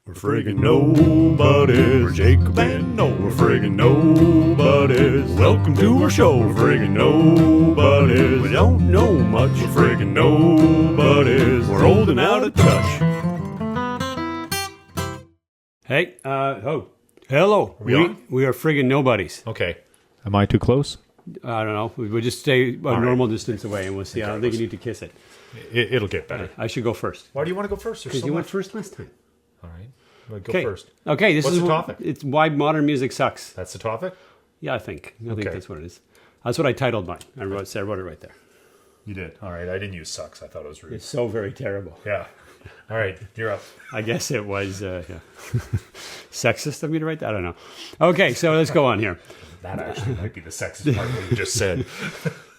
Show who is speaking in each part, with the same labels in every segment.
Speaker 1: We're friggin' nobodies. We're Jacob and Noah. We're friggin' nobodies. Welcome to our show. We're friggin' nobodies. We don't know much. We're friggin' nobodies. We're old and out of touch. Hey, hello. We are friggin' nobodies.
Speaker 2: Okay. Am I too close?
Speaker 1: I don't know. We'll just stay a normal distance away and we'll see. I don't think you need to kiss it.
Speaker 2: It'll get better.
Speaker 1: I should go first.
Speaker 2: Why do you want to go first?
Speaker 1: Because you went first last time.
Speaker 2: All right. Well, go first.
Speaker 1: Okay, this
Speaker 2: What's
Speaker 1: is
Speaker 2: the topic?
Speaker 1: It's why modern music sucks.
Speaker 2: That's the topic?
Speaker 1: Yeah, I think that's what it is. That's what I titled mine. I wrote it right there.
Speaker 2: You did. All right. I didn't use sucks. I thought it was rude.
Speaker 1: It's so very terrible.
Speaker 2: Yeah. All right. You're up.
Speaker 1: I guess it was sexist of me to write that. I don't know. Okay, so let's go on here.
Speaker 2: That actually might be the sexist part that you just said.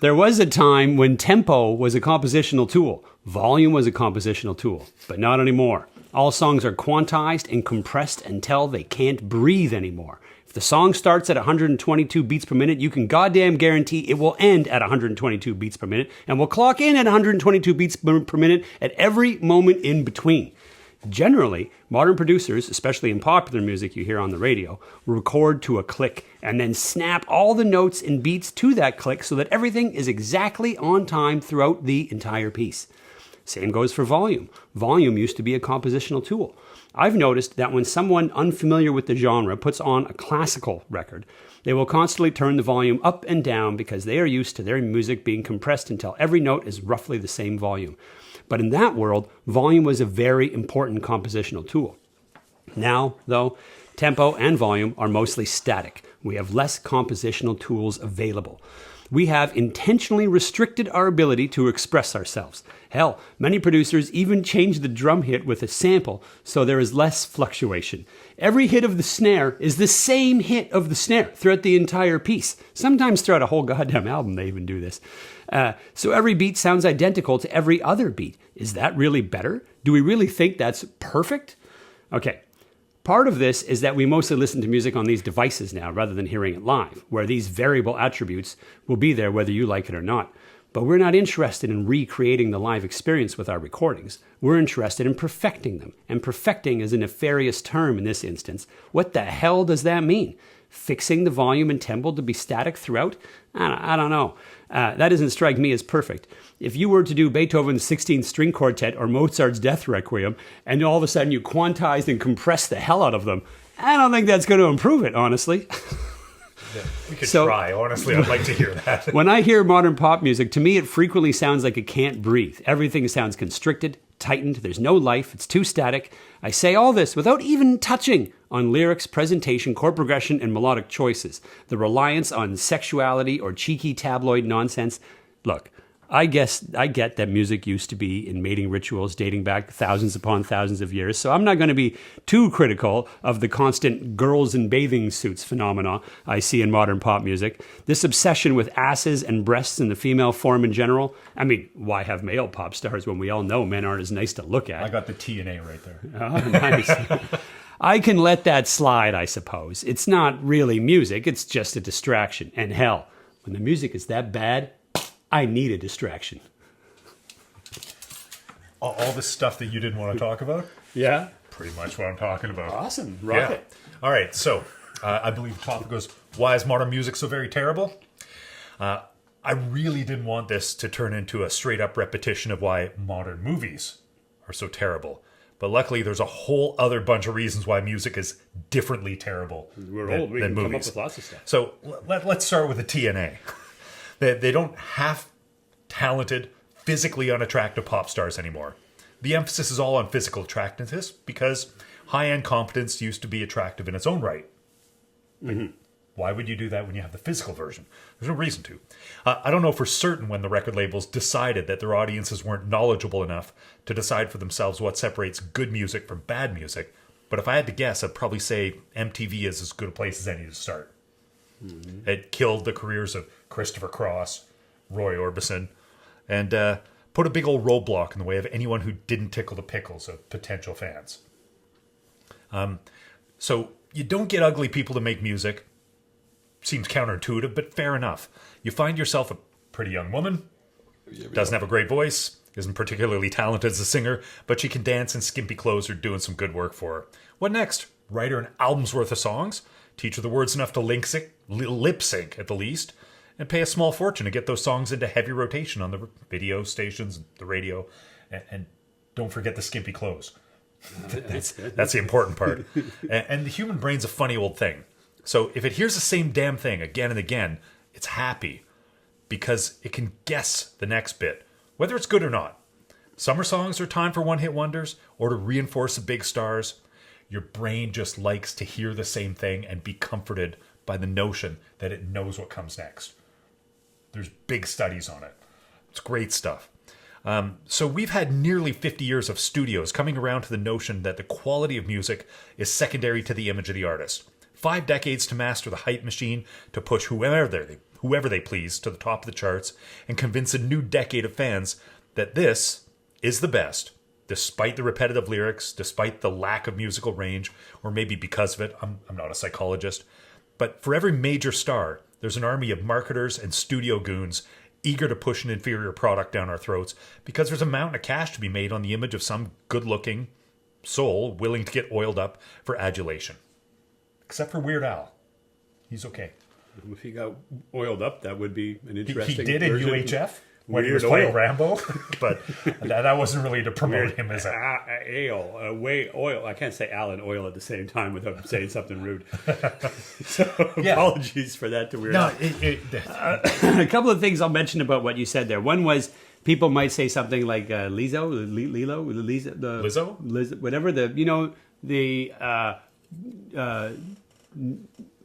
Speaker 1: There was a time when tempo was a compositional tool. Volume was a compositional tool, but not anymore. All songs are quantized and compressed until they can't breathe anymore. If the song starts at 122 beats per minute, you can goddamn guarantee it will end at 122 beats per minute and will clock in at 122 beats per minute at every moment in between. Generally, modern producers, especially in popular music you hear on the radio, record to a click and then snap all the notes and beats to that click so that everything is exactly on time throughout the entire piece. Same goes for volume. Volume used to be a compositional tool. I've noticed that when someone unfamiliar with the genre puts on a classical record, they will constantly turn the volume up and down because they are used to their music being compressed until every note is roughly the same volume. But in that world, volume was a very important compositional tool. Now, though, tempo and volume are mostly static. We have less compositional tools available. We have intentionally restricted our ability to express ourselves. Hell, many producers even change the drum hit with a sample so there is less fluctuation. Every hit of the snare is the same hit of the snare throughout the entire piece. Sometimes throughout a whole goddamn album they even do this. So every beat sounds identical to every other beat. Is that really better? Do we really think that's perfect? Okay. Part of this is that we mostly listen to music on these devices now rather than hearing it live, where these variable attributes will be there whether you like it or not. But we're not interested in recreating the live experience with our recordings. We're interested in perfecting them. And perfecting is a nefarious term in this instance. What the hell does that mean? Fixing the volume and tempo to be static throughout? I don't know. That doesn't strike me as perfect. If you were to do Beethoven's 16th String Quartet or Mozart's Death Requiem, and all of a sudden you quantized and compressed the hell out of them, I don't think that's going to improve it, honestly.
Speaker 2: Yeah, we could try. Honestly, I'd like to hear that.
Speaker 1: When I hear modern pop music, to me it frequently sounds like it can't breathe. Everything sounds constricted, tightened, there's no life, it's too static. I say all this without even touching on lyrics, presentation, chord progression, and melodic choices. The reliance on sexuality or cheeky tabloid nonsense. Look, I get that music used to be in mating rituals dating back thousands upon thousands of years, so I'm not going to be too critical of the constant girls in bathing suits phenomena I see in modern pop music. This obsession with asses and breasts in the female form in general. I mean, why have male pop stars when we all know men aren't as nice to look at?
Speaker 2: I got the T and A right there.
Speaker 1: Oh, nice. I can let that slide, I suppose. It's not really music, it's just a distraction. And hell, when the music is that bad, I need a distraction.
Speaker 2: All the stuff that you didn't want to talk about?
Speaker 1: Yeah.
Speaker 2: Pretty much what I'm talking about.
Speaker 1: Awesome. Rock it.
Speaker 2: All right. So I believe the topic was, why is modern music so very terrible? I really didn't want this to turn into a straight up repetition of why modern movies are so terrible. But luckily, there's a whole other bunch of reasons why music is differently terrible
Speaker 1: We're old. We can come up with lots of stuff.
Speaker 2: So let's start with the TNA. They don't have talented, physically unattractive pop stars anymore. The emphasis is all on physical attractiveness because high-end competence used to be attractive in its own right. Mm-hmm. Why would you do that when you have the physical version? There's no reason to. I don't know for certain when the record labels decided that their audiences weren't knowledgeable enough to decide for themselves what separates good music from bad music, but if I had to guess, I'd probably say MTV is as good a place as any to start. Mm-hmm. It killed the careers of Christopher Cross, Roy Orbison, and put a big old roadblock in the way of anyone who didn't tickle the pickles of potential fans. So you don't get ugly people to make music. Seems counterintuitive, but fair enough. You find yourself a pretty young woman, doesn't have a great voice, Isn't particularly talented as a singer, but she can dance in skimpy clothes or doing some good work for her. What next? Write her an album's worth of songs? Teach her the words enough to lip sync at the least? And pay a small fortune to get those songs into heavy rotation on the video stations, the radio, and don't forget the skimpy clothes. That's the important part. And the human brain's a funny old thing. So if it hears the same damn thing again and again, it's happy because it can guess the next bit, whether it's good or not. Summer songs are time for one-hit wonders or to reinforce the big stars. Your brain just likes to hear the same thing and be comforted by the notion that it knows what comes next. There's big studies on it. It's great stuff. So we've had nearly 50 years of studios coming around to the notion that the quality of music is secondary to the image of the artist. 5 decades to master the hype machine, to push whoever they please to the top of the charts, and convince a new decade of fans that this is the best, despite the repetitive lyrics, despite the lack of musical range, or maybe because of it. I'm not a psychologist. But for every major star, there's an army of marketers and studio goons eager to push an inferior product down our throats because there's a mountain of cash to be made on the image of some good-looking soul willing to get oiled up for adulation. Except for Weird Al. He's okay.
Speaker 1: If he got oiled up, that would be an interesting
Speaker 2: He did in
Speaker 1: version.
Speaker 2: UHF when he
Speaker 1: Weird
Speaker 2: was playing
Speaker 1: Oil.
Speaker 2: Rambo, but that wasn't really to promote him as a...
Speaker 1: Oil. I can't say Alan Oil at the same time without saying something rude. So apologies for that to Weird Al. A couple of things I'll mention about what you said there. One was people might say something like Lizzo, whatever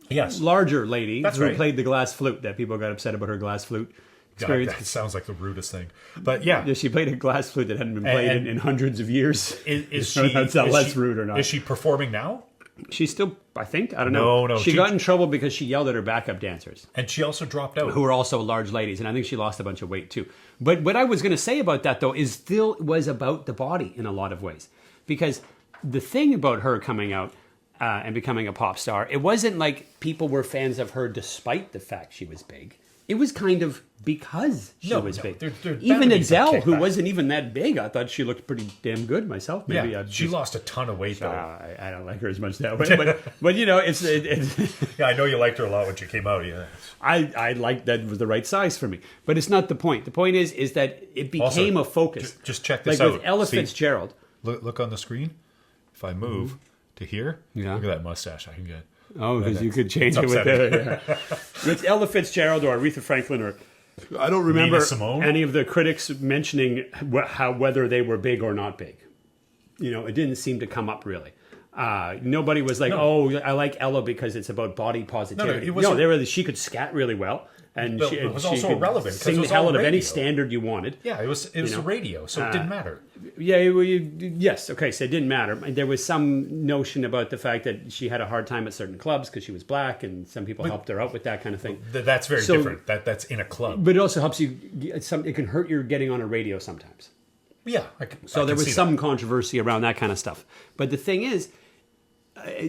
Speaker 2: Yes.
Speaker 1: larger lady
Speaker 2: That's
Speaker 1: who
Speaker 2: right.
Speaker 1: played the glass flute. That people got upset about her glass flute experience.
Speaker 2: God, that sounds like the rudest thing. But yeah.
Speaker 1: She played a glass flute that hadn't been played in hundreds of years.
Speaker 2: Is she...
Speaker 1: That's not less rude or not.
Speaker 2: Is she performing now?
Speaker 1: She's still, I think, I don't know.
Speaker 2: No.
Speaker 1: She got in trouble because she yelled at her backup dancers,
Speaker 2: And she also dropped out.
Speaker 1: who were also large ladies, and I think she lost a bunch of weight too. But what I was going to say about that, though, is still was about the body in a lot of ways. Because the thing about her coming out and becoming a pop star, it wasn't like people were fans of her despite the fact she was big. It was kind of because she was big.
Speaker 2: There
Speaker 1: Even
Speaker 2: bound to be some
Speaker 1: Adele, who
Speaker 2: kickback.
Speaker 1: wasn't even that big, I thought she looked pretty damn good myself. Maybe
Speaker 2: Yeah, she lost a ton of weight, though.
Speaker 1: I don't like her as much that way, but you know, it's
Speaker 2: Yeah, I know you liked her a lot when she came out. Yeah.
Speaker 1: I liked that was the right size for me, but it's not the point. The point is that it became
Speaker 2: Also,
Speaker 1: a focus.
Speaker 2: Just check this
Speaker 1: like
Speaker 2: out.
Speaker 1: with Ella
Speaker 2: See?
Speaker 1: Fitzgerald.
Speaker 2: Look on the screen. If I move to here,
Speaker 1: Yeah.
Speaker 2: look at that mustache I can get.
Speaker 1: Oh, because you could change
Speaker 2: it's
Speaker 1: it with with Ella Fitzgerald or Aretha Franklin or I don't remember
Speaker 2: Nina Simone?
Speaker 1: any of the critics mentioning whether they were big or not big. You know, it didn't seem to come up really. Nobody was like, "Oh, I like Ella because it's about body positivity." She could scat really well, and
Speaker 2: But
Speaker 1: she,
Speaker 2: it was
Speaker 1: she
Speaker 2: also
Speaker 1: could
Speaker 2: irrelevant 'cause
Speaker 1: sing
Speaker 2: it
Speaker 1: the
Speaker 2: was
Speaker 1: hell
Speaker 2: all
Speaker 1: out of any
Speaker 2: radio.
Speaker 1: standard you wanted.
Speaker 2: Yeah, it was
Speaker 1: know,
Speaker 2: radio, so it didn't matter.
Speaker 1: Yeah, well, yes, okay, so it didn't matter. There was some notion about the fact that she had a hard time at certain clubs because she was black, and some people helped her out with that kind of thing.
Speaker 2: That's very different. That's in a club.
Speaker 1: But it also helps you. It can hurt your getting on a radio sometimes.
Speaker 2: Yeah.
Speaker 1: So there was some controversy around that kind of stuff. But the thing is,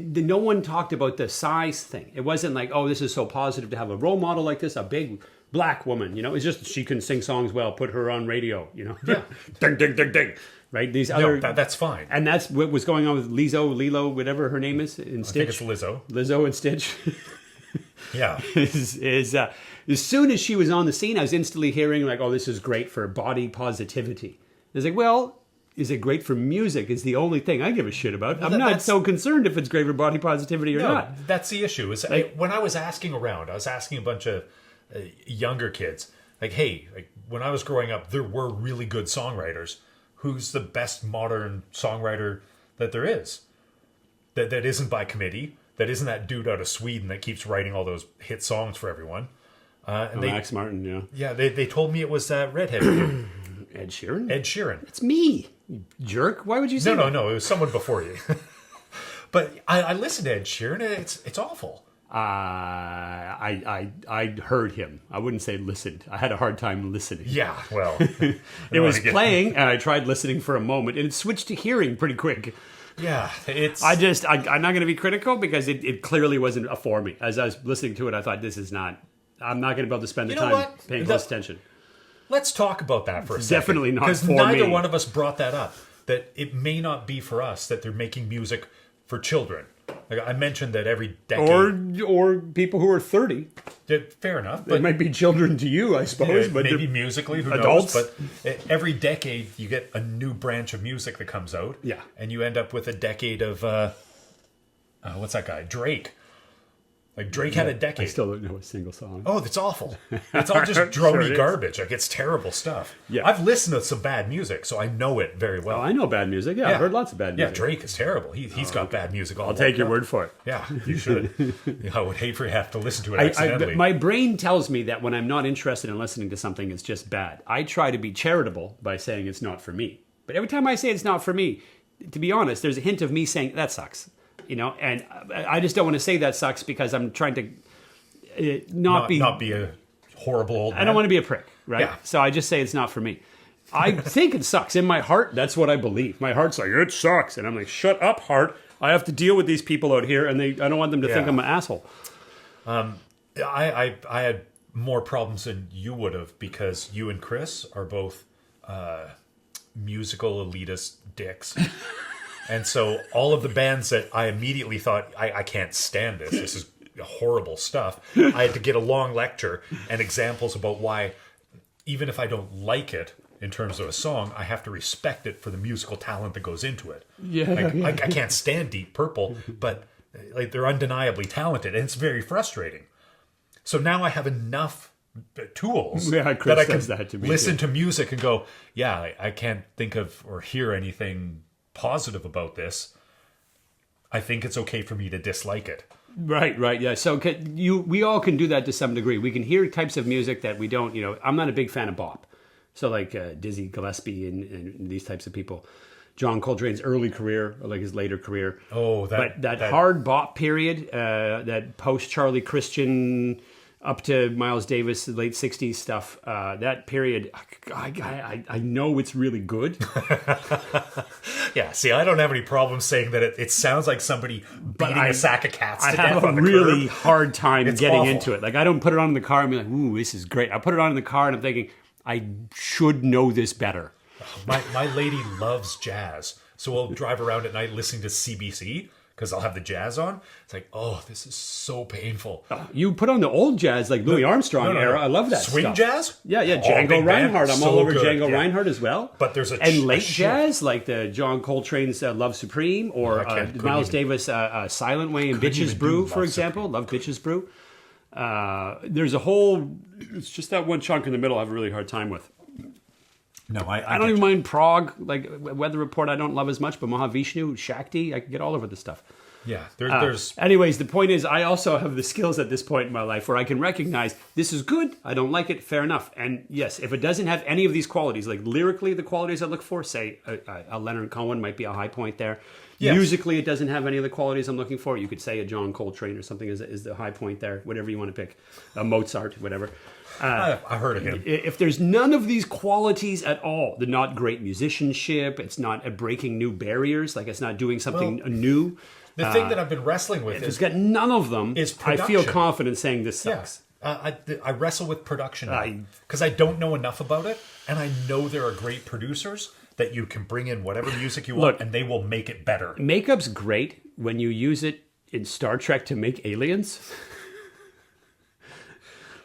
Speaker 1: no one talked about the size thing. It wasn't like, oh, this is so positive to have a role model like this, a big black woman. You know, it's just she can sing songs well. Put her on radio. You know,
Speaker 2: Yeah.
Speaker 1: ding ding ding ding. Right? These
Speaker 2: No,
Speaker 1: other
Speaker 2: that's fine.
Speaker 1: and that's what was going on with Lilo, whatever her name is in Stitch.
Speaker 2: I think it's Lizzo.
Speaker 1: Lizzo and Stitch.
Speaker 2: Yeah.
Speaker 1: As soon as she was on the scene, I was instantly hearing like, "Oh, this is great for body positivity." It's like, well, is it great for music? Is the only thing I give a shit about. I'm not so concerned if it's great for body positivity or not.
Speaker 2: That's the issue. When I was asking around, I was asking a bunch of younger kids, like, hey, when I was growing up, there were really good songwriters. Who's the best modern songwriter that there is? That isn't by committee. That isn't that dude out of Sweden that keeps writing all those hit songs for everyone.
Speaker 1: Max Martin, yeah.
Speaker 2: Yeah, they told me it was that redhead dude.
Speaker 1: Ed Sheeran?
Speaker 2: Ed Sheeran.
Speaker 1: It's me, you jerk. Why would you say that?
Speaker 2: No. It was someone before you. But I listened to Ed Sheeran, and it's awful.
Speaker 1: I heard him. I wouldn't say listened. I had a hard time listening.
Speaker 2: Yeah, well.
Speaker 1: It was playing, and I tried listening for a moment, and it switched to hearing pretty quick.
Speaker 2: Yeah, it's...
Speaker 1: I'm not going to be critical because it clearly wasn't for me. As I was listening to it, I thought, this is not... I'm not going to be able to spend the time paying close attention.
Speaker 2: Let's talk about that for a second.
Speaker 1: Definitely not
Speaker 2: because
Speaker 1: for
Speaker 2: neither
Speaker 1: me.
Speaker 2: one of us brought that up. That it may not be for us that they're making music for children. Like I mentioned that every decade,
Speaker 1: or people who are 30.
Speaker 2: fair enough,
Speaker 1: They
Speaker 2: but
Speaker 1: might be children to you, I suppose. But
Speaker 2: maybe musically, who
Speaker 1: adults.
Speaker 2: knows? But every decade you get a new branch of music that comes out.
Speaker 1: Yeah.
Speaker 2: And you end up with a decade of what's that guy? Drake. Like Drake had a decade.
Speaker 1: I still don't know a single song.
Speaker 2: Oh, that's awful. It's all just
Speaker 1: Sure
Speaker 2: drony
Speaker 1: it is.
Speaker 2: garbage. Like it's terrible stuff.
Speaker 1: Yeah.
Speaker 2: I've listened to some bad music, so I know it very well.
Speaker 1: Oh, I know bad music. Yeah, I've heard lots of bad music.
Speaker 2: Yeah, Drake is terrible. He's got bad music all
Speaker 1: I'll take your word for it.
Speaker 2: Yeah, you should. I would hate for you to have to listen to it accidentally.
Speaker 1: My brain tells me that when I'm not interested in listening to something, it's just bad. I try to be charitable by saying it's not for me. But every time I say it's not for me, to be honest, there's a hint of me saying that sucks. And I just don't want to say that sucks because I'm trying to not be
Speaker 2: a horrible old man.
Speaker 1: I don't want to be a prick, right?
Speaker 2: Yeah.
Speaker 1: So I just say it's not for me. I think it sucks. In my heart, that's what I believe. My heart's like, it sucks. And I'm like, shut up, heart. I have to deal with these people out here, and I don't want them to think I'm an asshole.
Speaker 2: I had more problems than you would have because you and Chris are both musical elitist dicks. And so all of the bands that I immediately thought, I can't stand this. This is horrible stuff. I had to get a long lecture and examples about why, even if I don't like it in terms of a song, I have to respect it for the musical talent that goes into it.
Speaker 1: Yeah,
Speaker 2: I can't stand Deep Purple, but like they're undeniably talented, and it's very frustrating. So now I have enough tools
Speaker 1: Yeah, Chris
Speaker 2: that I can
Speaker 1: says that to me
Speaker 2: listen
Speaker 1: too.
Speaker 2: to music and go, yeah, I can't think of or hear anything positive about this. I think it's okay for me to dislike it.
Speaker 1: Right, yeah. So we all can do that to some degree. We can hear types of music that we don't, I'm not a big fan of bop. So like Dizzy Gillespie and these types of people. John Coltrane's early career, or like his later career.
Speaker 2: Oh,
Speaker 1: that hard bop period, that post-Charlie Christian up to Miles Davis, late 60s stuff, that period, I know it's really good.
Speaker 2: Yeah, see, I don't have any problem saying that it sounds like somebody beating a sack of cats to
Speaker 1: I
Speaker 2: death
Speaker 1: have a
Speaker 2: on the
Speaker 1: really
Speaker 2: curb.
Speaker 1: hard time
Speaker 2: It's
Speaker 1: getting
Speaker 2: awful.
Speaker 1: into it. Like, I don't put it on in the car and be like, ooh, this is great. I put it on in the car and I'm thinking, I should know this better.
Speaker 2: My lady loves jazz, so we'll drive around at night listening to CBC because I'll have the jazz on. It's like, oh, this is so painful.
Speaker 1: You put on the old jazz, like Louis Armstrong
Speaker 2: No.
Speaker 1: era. I love that
Speaker 2: Swing
Speaker 1: stuff.
Speaker 2: jazz?
Speaker 1: Yeah,
Speaker 2: Oh,
Speaker 1: Django
Speaker 2: big band.
Speaker 1: Reinhardt. I'm
Speaker 2: So
Speaker 1: all over
Speaker 2: good,
Speaker 1: Django
Speaker 2: yeah.
Speaker 1: Reinhardt as well.
Speaker 2: But there's a
Speaker 1: late
Speaker 2: shift.
Speaker 1: jazz, like the John Coltrane's Love Supreme, or
Speaker 2: couldn't
Speaker 1: Miles
Speaker 2: even-
Speaker 1: Davis' Silent Way and
Speaker 2: Couldn't
Speaker 1: Bitches
Speaker 2: even
Speaker 1: Brew,
Speaker 2: do
Speaker 1: for
Speaker 2: Love
Speaker 1: example. Love Bitches Brew. There's a whole, it's just that one chunk in the middle I have a really hard time with.
Speaker 2: No,
Speaker 1: I don't even mind prog, like Weather Report I don't love as much, but Mahavishnu, Shakti, I can get all over this stuff.
Speaker 2: Yeah, there's
Speaker 1: Anyways, the point is I also have the skills at this point in my life where I can recognize this is good, I don't like it, fair enough. And yes, if it doesn't have any of these qualities, like lyrically the qualities I look for, say a Leonard Cohen might be a high point there.
Speaker 2: Yes.
Speaker 1: Musically, it doesn't have any of the qualities I'm looking for. You could say a John Coltrane or something is the high point there, whatever you want to pick. A Mozart, whatever.
Speaker 2: I heard of him.
Speaker 1: If there's none of these qualities at all, they're not great musicianship, it's not breaking new barriers, like it's not doing something new.
Speaker 2: The thing that I've been wrestling with
Speaker 1: If
Speaker 2: is
Speaker 1: it's got none of them,
Speaker 2: is
Speaker 1: I feel
Speaker 2: production.
Speaker 1: confident saying this sucks.
Speaker 2: I wrestle with production because I don't know enough about it, and I know there are great producers that you can bring in whatever music you want,
Speaker 1: Look,
Speaker 2: and they will make it better.
Speaker 1: Makeup's great when you use it in Star Trek to make aliens.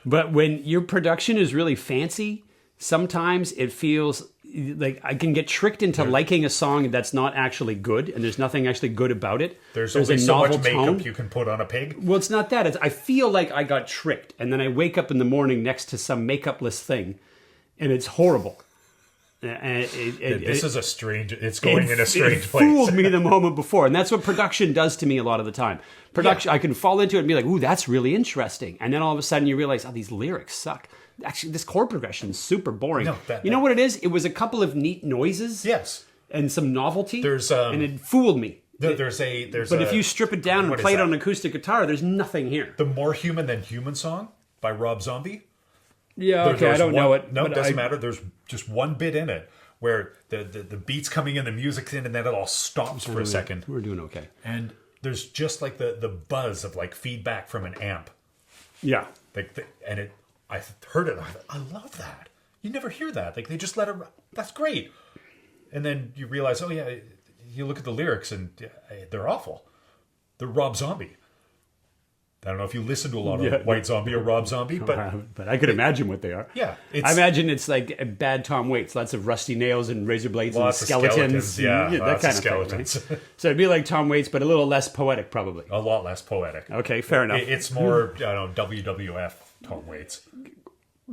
Speaker 1: But when your production is really fancy, sometimes it feels like I can get tricked into liking a song that's not actually good, and there's nothing actually good about it.
Speaker 2: There's only
Speaker 1: a
Speaker 2: so
Speaker 1: novel
Speaker 2: much makeup
Speaker 1: tone.
Speaker 2: you can put on a pig.
Speaker 1: Well, it's not that. I feel like I got tricked, and then I wake up in the morning next to some makeupless thing, and it's horrible. And
Speaker 2: This is a strange. It's going in a strange
Speaker 1: it
Speaker 2: place.
Speaker 1: fooled me the moment before, and that's what production does to me a lot of the time. Production, I can fall into it and be like, "Ooh, that's really interesting," and then all of a sudden you realize, "Oh, these lyrics suck." Actually, this chord progression is super boring.
Speaker 2: No,
Speaker 1: you know what it is? It was a couple of neat noises,
Speaker 2: Yes.
Speaker 1: and some novelty.
Speaker 2: There's,
Speaker 1: and it fooled me.
Speaker 2: But
Speaker 1: If you strip it down and play it on an acoustic guitar, there's nothing here.
Speaker 2: the More Human Than Human song by Rob Zombie.
Speaker 1: Yeah, okay, I
Speaker 2: There's
Speaker 1: don't
Speaker 2: one-
Speaker 1: know it.
Speaker 2: No,
Speaker 1: but
Speaker 2: it doesn't matter. There's just one bit in it where the beat's coming in, the music's in, and then it all stops for a second.
Speaker 1: We're doing okay.
Speaker 2: And there's just like the buzz of like feedback from an amp.
Speaker 1: Yeah.
Speaker 2: I heard it. I love that. You never hear that. Like, they just let her. That's great. And then you realize, oh yeah, you look at the lyrics and they're awful. They're Rob Zombie. I don't know if you listen to a lot of White Zombie or Rob Zombie, but
Speaker 1: I could imagine what they are.
Speaker 2: Yeah,
Speaker 1: I imagine it's like bad Tom Waits, lots of rusty nails and razor blades and skeletons.
Speaker 2: That
Speaker 1: kind of
Speaker 2: skeletons.
Speaker 1: Thing, right? So it'd be like Tom Waits, but a little less poetic, probably.
Speaker 2: A lot less poetic.
Speaker 1: Okay, fair enough.
Speaker 2: It's more, I don't know, WWF Tom Waits.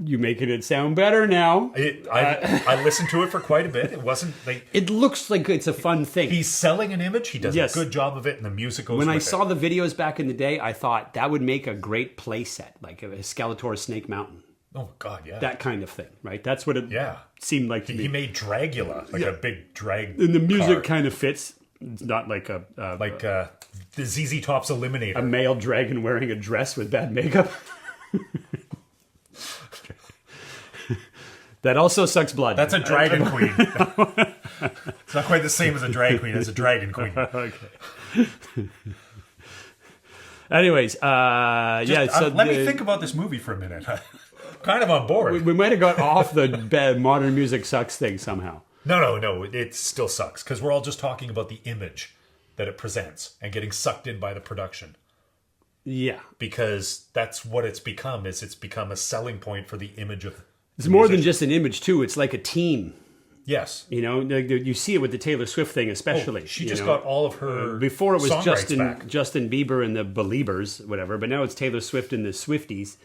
Speaker 1: You making it sound better now.
Speaker 2: I listened to it for quite a bit. It wasn't like...
Speaker 1: It looks like it's a fun thing.
Speaker 2: He's selling an image. He does a good job of it, and the music goes
Speaker 1: When
Speaker 2: with
Speaker 1: I saw the videos back in the day, I thought that would make a great play set, like a Skeletor Snake Mountain.
Speaker 2: Oh, God, yeah.
Speaker 1: That kind of thing, right? That's what it seemed like to me.
Speaker 2: He made Dragula, like a big drag
Speaker 1: And the music
Speaker 2: car.
Speaker 1: kind of fits. It's not like
Speaker 2: the ZZ Top's Eliminator.
Speaker 1: A male dragon wearing a dress with bad makeup. That also sucks blood.
Speaker 2: That's a dragon queen. It's not quite the same as a drag queen. It's a dragon queen.
Speaker 1: Okay. Anyways, So
Speaker 2: let me think about this movie for a minute. Kind of on board.
Speaker 1: We might have got off the bad modern music sucks thing somehow.
Speaker 2: No. It still sucks because we're all just talking about the image that it presents and getting sucked in by the production.
Speaker 1: Yeah.
Speaker 2: Because that's what it's become. It's become a selling point for the image of.
Speaker 1: It's more than just an image, too. It's like a team.
Speaker 2: Yes.
Speaker 1: You know, you see it with the Taylor Swift thing, especially.
Speaker 2: She just got all of her
Speaker 1: before it was
Speaker 2: back.
Speaker 1: Justin Bieber and the Beliebers, whatever, but now it's Taylor Swift and the Swifties.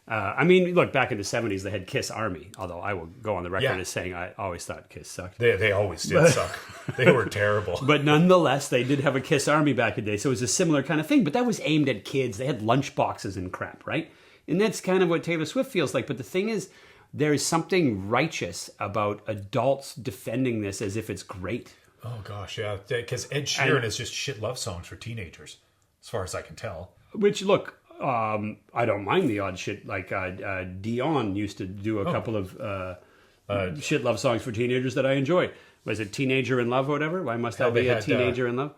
Speaker 1: I mean, look, back in the 70s, they had Kiss Army, although I will go on the record as saying I always thought Kiss sucked.
Speaker 2: They always did suck. They were terrible.
Speaker 1: But nonetheless, they did have a Kiss Army back in the day, so it was a similar kind of thing, but that was aimed at kids. They had lunch boxes and crap, right? And that's kind of what Taylor Swift feels like, but the thing is, there is something righteous about adults defending this as if it's great.
Speaker 2: Oh, gosh, yeah. Because Ed Sheeran is just shit love songs for teenagers, as far as I can tell.
Speaker 1: Which, look, I don't mind the odd shit. Like Dion used to do a couple of shit love songs for teenagers that I enjoy. Was it Teenager in Love or whatever? Why must I be a teenager in love?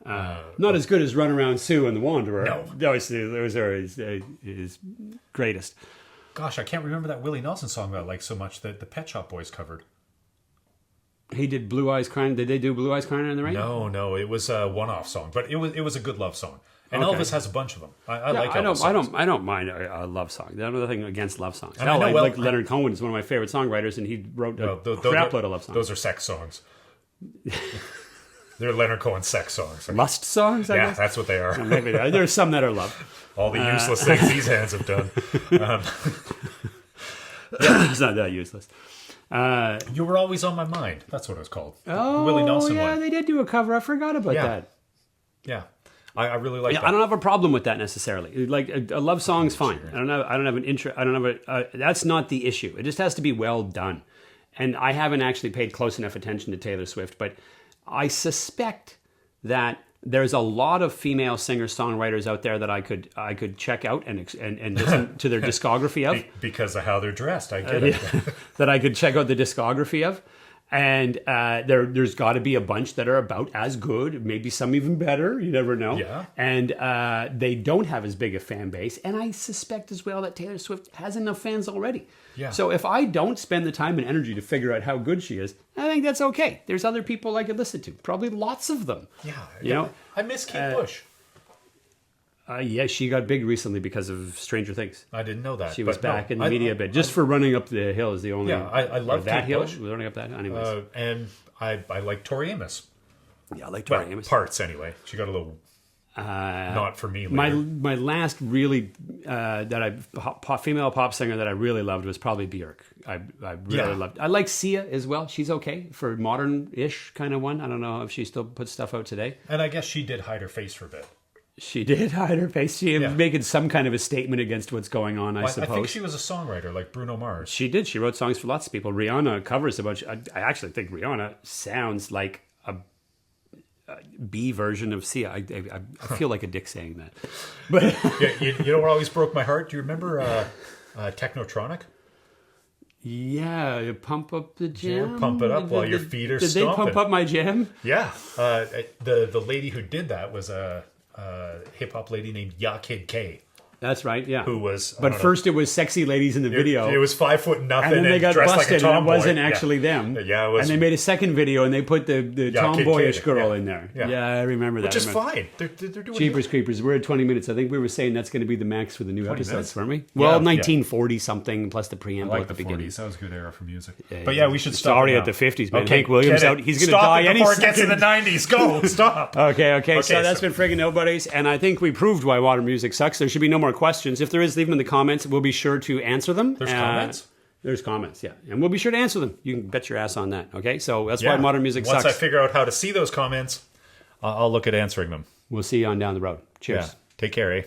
Speaker 1: Not as good as Run Around Sue and the Wanderer.
Speaker 2: No.
Speaker 1: Those are his greatest.
Speaker 2: Gosh, I can't remember that Willie Nelson song that I like so much that the Pet Shop Boys covered.
Speaker 1: He did Blue Eyes Crying. Did they do Blue Eyes Crying in the Rain?
Speaker 2: No. It was a one-off song, but it was a good love song. And Elvis has a bunch of them. I like Elvis songs.
Speaker 1: I don't mind a love song. There's nothing against love songs.
Speaker 2: I know,
Speaker 1: like Leonard Cohen is one of my favorite songwriters, and he wrote a crapload of love songs.
Speaker 2: Those are sex songs. They're Leonard Cohen sex songs.
Speaker 1: Lust songs, I guess?
Speaker 2: That's what they are.
Speaker 1: Maybe there's some that are love.
Speaker 2: All the useless things these hands have done.
Speaker 1: It's not that useless.
Speaker 2: You Were Always on My Mind. That's what it was called.
Speaker 1: Oh,
Speaker 2: Willie Nelson
Speaker 1: yeah,
Speaker 2: one.
Speaker 1: they did do a cover. I forgot about that.
Speaker 2: Yeah. I really like that.
Speaker 1: I don't have a problem with that necessarily. Like a love song's fine. I don't have an interest. I don't have that's not the issue. It just has to be well done. And I haven't actually paid close enough attention to Taylor Swift, but I suspect that there's a lot of female singer-songwriters out there that I could check out and listen to their discography of.
Speaker 2: Because of how they're dressed, I get it.
Speaker 1: That I could check out the discography of. And there's got to be a bunch that are about as good, maybe some even better. You never know.
Speaker 2: Yeah.
Speaker 1: And they don't have as big a fan base. And I suspect as well that Taylor Swift has enough fans already.
Speaker 2: Yeah.
Speaker 1: So if I don't spend the time and energy to figure out how good she is, I think that's okay. There's other people I could listen to. Probably lots of them.
Speaker 2: Yeah.
Speaker 1: You know?
Speaker 2: I miss Kate Bush.
Speaker 1: Yeah, she got big recently because of Stranger Things.
Speaker 2: I didn't know that.
Speaker 1: She was back in the media a bit. Just for running up the hill is the only...
Speaker 2: Yeah, I love
Speaker 1: that
Speaker 2: Kate
Speaker 1: hill.
Speaker 2: Bush.
Speaker 1: Running up that hill. Anyways.
Speaker 2: And I like Tori Amos.
Speaker 1: Yeah, I like Tori Amos.
Speaker 2: Parts, anyway. She got a little... not for me later.
Speaker 1: My last really female pop singer that I really loved was probably Björk. I really loved. I like Sia as well. She's okay for modern-ish kind of one. I don't know if she still puts stuff out today.
Speaker 2: And I guess she did hide her face for a bit.
Speaker 1: She did hide her face. She was making some kind of a statement against what's going on, I suppose.
Speaker 2: I think she was a songwriter like Bruno Mars.
Speaker 1: She did. She wrote songs for lots of people. Rihanna covers a bunch. I actually think Rihanna sounds like a B version of Sia. I feel like a dick saying that. But
Speaker 2: you know what always broke my heart? Do you remember Technotronic?
Speaker 1: Yeah, you pump up the jam.
Speaker 2: Pump it up while your feet are stomping.
Speaker 1: Did they pump up my jam?
Speaker 2: Yeah. The lady who did that was a hip hop lady named Ya Kid K.
Speaker 1: That's right. Yeah.
Speaker 2: who was. I
Speaker 1: But
Speaker 2: don't know,
Speaker 1: first, it was sexy ladies in the video.
Speaker 2: It was 5 foot nothing
Speaker 1: and then they got
Speaker 2: dressed
Speaker 1: busted,
Speaker 2: like a
Speaker 1: and it
Speaker 2: tomboy.
Speaker 1: wasn't actually them.
Speaker 2: Yeah, it was.
Speaker 1: And they made a second video, and they put the tomboyish
Speaker 2: Kid,
Speaker 1: girl
Speaker 2: yeah.
Speaker 1: in there.
Speaker 2: Yeah.
Speaker 1: Yeah, I remember that.
Speaker 2: Which is
Speaker 1: I remember.
Speaker 2: fine. They're doing
Speaker 1: Jeepers Creepers. We're at 20 minutes. I think we were saying that's going to be the max for the new episodes,
Speaker 2: minutes?
Speaker 1: weren't we? Well,
Speaker 2: Yeah.
Speaker 1: 1940 something plus the
Speaker 2: I
Speaker 1: preamble
Speaker 2: like
Speaker 1: at
Speaker 2: the
Speaker 1: the beginning.
Speaker 2: 40s. That was a good era for music. But yeah, we should
Speaker 1: It's
Speaker 2: stop.
Speaker 1: already
Speaker 2: it
Speaker 1: at
Speaker 2: now.
Speaker 1: the 50s, man.
Speaker 2: Okay,
Speaker 1: Hank Williams
Speaker 2: get
Speaker 1: out.
Speaker 2: it.
Speaker 1: He's going to
Speaker 2: Stop
Speaker 1: die
Speaker 2: it
Speaker 1: any
Speaker 2: before it gets in
Speaker 1: second.
Speaker 2: the 90s. Go. Stop.
Speaker 1: Okay. So that's
Speaker 2: so-
Speaker 1: been Friggin' Nobodies, and I think we proved why water music sucks. There should be no more questions. If there is, leave them in the comments. We'll be sure to answer them.
Speaker 2: There's comments?
Speaker 1: There's comments, yeah. And we'll be sure to answer them. You can bet your ass on that, okay? So that's why
Speaker 2: Yeah.
Speaker 1: modern music
Speaker 2: Once
Speaker 1: sucks.
Speaker 2: I figure out how to see those comments, I'll look at answering them.
Speaker 1: We'll see you on down the road. Cheers.
Speaker 2: Yeah. Take care, eh?